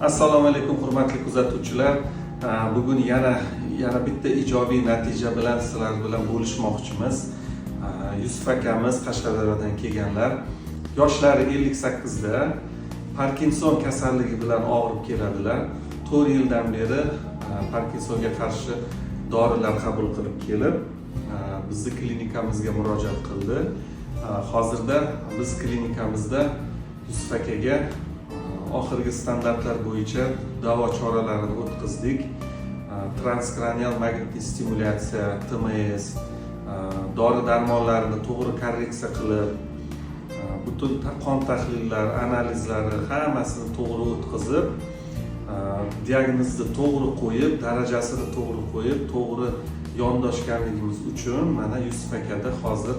Assalomu alaykum hurmatli kuzatuvchilar. Bugun yana bitta ijobiy natija bilan sizlar bilan bo'lishmoqchimiz. Yusuf akamiz Qashqadaryodan kelganlar. Yoshlari 58 da, Parkinson kasalligi bilan og'rib keladilar. 4 yildan beri Parkinsonga qarshi dorilar qabul qilib kelib, bizni klinikamizga murojaat qildi. Hozirda biz klinikamizda Yusuf akaga oxirgi standartlar bo'yicha davo choralarini o'tkazdik. Transkranial magnitli stimulyatsiya, TMS, dori darmonlarini to'g'ri korreksiya qilib, butun qon tahlillar, analizlari hammasini to'g'ri o'tkazib, diagnozni to'g'ri qo'yib, darajasini to'g'ri qo'yib, to'g'ri yondoshganligimiz uchun mana Yusuf akada hozir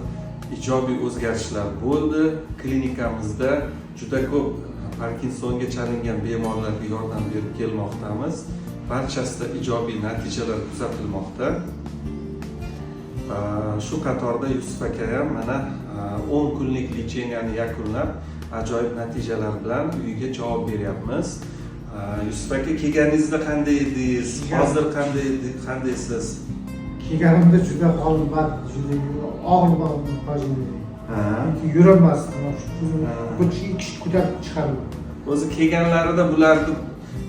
ijobiy o'zgarishlar bo'ldi. Klinikamizda juda ko'p Parkinsonga chalingan bemorlarga yordam berib kelmoqdamiz. Barchasida ijobiy natijalar kuzatilmoqda. Shu qatorda Yusuf aka ham mana 10 kunlik lecheniyani yakunlab, ajoyib natijalar bilan uyiga javob beryapmiz. Yusuf aka, kelganingizda qanday edingiz? Hozir qandaysiz? Kelganimda juda holbat, juda og'ir yurolmasdim. Bu ikki ko'tarib chiqardim. O'zi kelganlarida bularni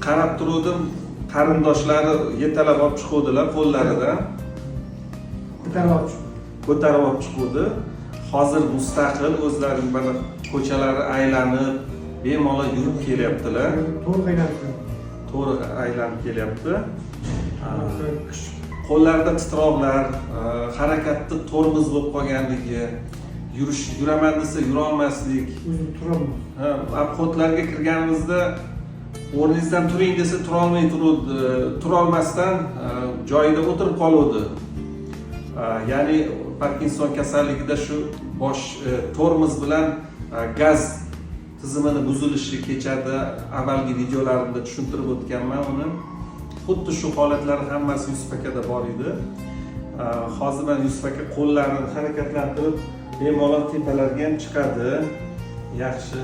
qarab turdim, qarindoshlari yetalab olib chiquvdilar qo'llaridan. Ko'tarib olib chiquvdi. Hozir mustaqil o'zlari mana ko'chalari aylanib, bemalol yurib kelyaptilar. To'g'ri aylanib kelyapti. Qo'llarida titroqlar, harakatni tormoz bo'lib qolganligi, yuraman desa yura olmaslik. O'zim turolmayman. Obxodlarga kirganimizda o'rningizdan turing desa turolmasdan joyida o'tirib qoluvdi. Ya'ni Parkinson kasalligida shu bosh tormoz bilan gaz tizimini buzilishi kechada avvalgi videolarimda tushuntirib o'tganman uni. Xuddi shu holatlar hammasi Yusuf akada bor edi. Hozir men Yusuf aka qo'llarini harakatlantirib, bemalol tepalarga ham chiqadi. Yaxshi.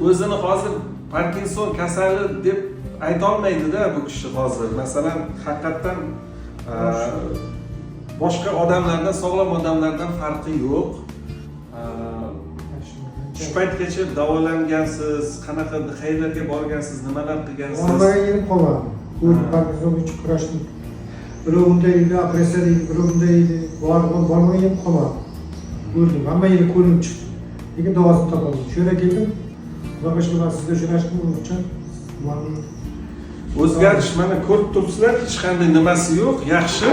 O'zini hozir Parkinson kasali deb ayta olmaydi-da bu kishi hozir. Masalan, haqiqatan boshqa odamlardan, sog'lom odamlardan farqi yo'q. Shu paytgacha davolangansiz, qanaqa xayrlarga borgansiz, nimalar qilgansiz? Orqaga kelib qolmadim. Bu Parkinson uchun kurashdim. Biri unda edi, operatsiya edi, biri unda edi. Bormaga kelib qolmadim. Ko'rdim, hamma yerga ko'rinib chiqdi. Lekin davosini topolmadim. Shu yerga keldim. Xudoga shukr, sizga jo'nashdim uchun. O'zgarish mana ko'rib turibsizlar, hech qanday nimasi yo'q, yaxshi.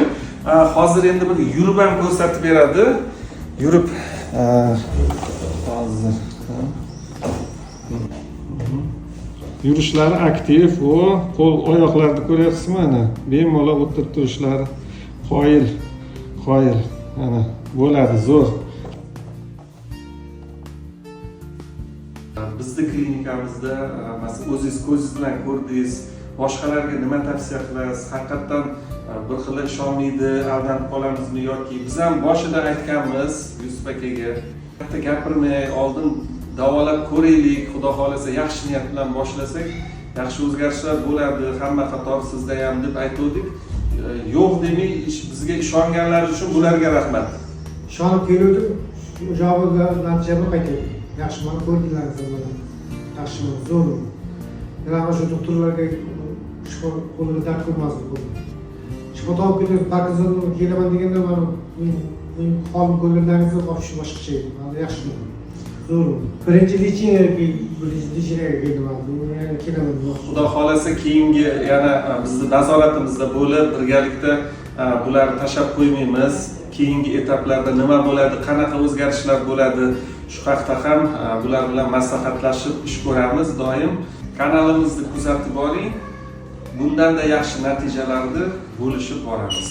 Hozir endi bir yurib ham ko'rsatib beradi. Yurib hozir yurishlari aktiv, qo'l oyoqlarni ko'ryapsizmi mana? Bemalol o'tirib turishlari qoyil. Mana bo'ladi, zo'r. Bizning klinikamizda o'zingiz ko'zingiz bilan ko'rdingiz. Boshqalarga nima tavsiya qilasiz? Haqiqatan bir xil ishonmaydi, aldanib qolamizmi yoki biz ham boshida aytganmiz Yusuf akaga, katta gapirmay, oldin davolab ko'raylik, xudo xolasa yaxshi niyat bilan boshlasak, yaxshi o'zgarishlar bo'ladi, hamma qator sizda ham deb aytdik. Yo'q demay, bizga ishonganlar uchun bularga rahmat. Ishonib keluvdim, javobiga natijani qaytardim. Yaxshi, mana ko'rdinglar sizlar. Yaxshi, zo'r. Yana shu doktorlarga qo'lida dard ko'rmasdi qo'lda. Shifo topib kelib Parkinsonga kelaman deganda men holim ko'rganlaringizni shu boshqacha edi. Mana yaxshi bo'ldi. Zo'r. Birinchi lecheniyaga keldim. Yana kelaman. Xudo xolasa keyingi yana bizning nazoratimizda bo'lib, birgalikda bularni tashlab qo'ymaymiz. Keyingi etaplarda nima bo'ladi, qanaqa o'zgarishlar bo'ladi, shu haqda ham bular bilan maslahatlashib ish ko'ramiz doim. Kanalimizni kuzatib boring. Bundan da yaxshi natijalarni bo'lishib boramiz.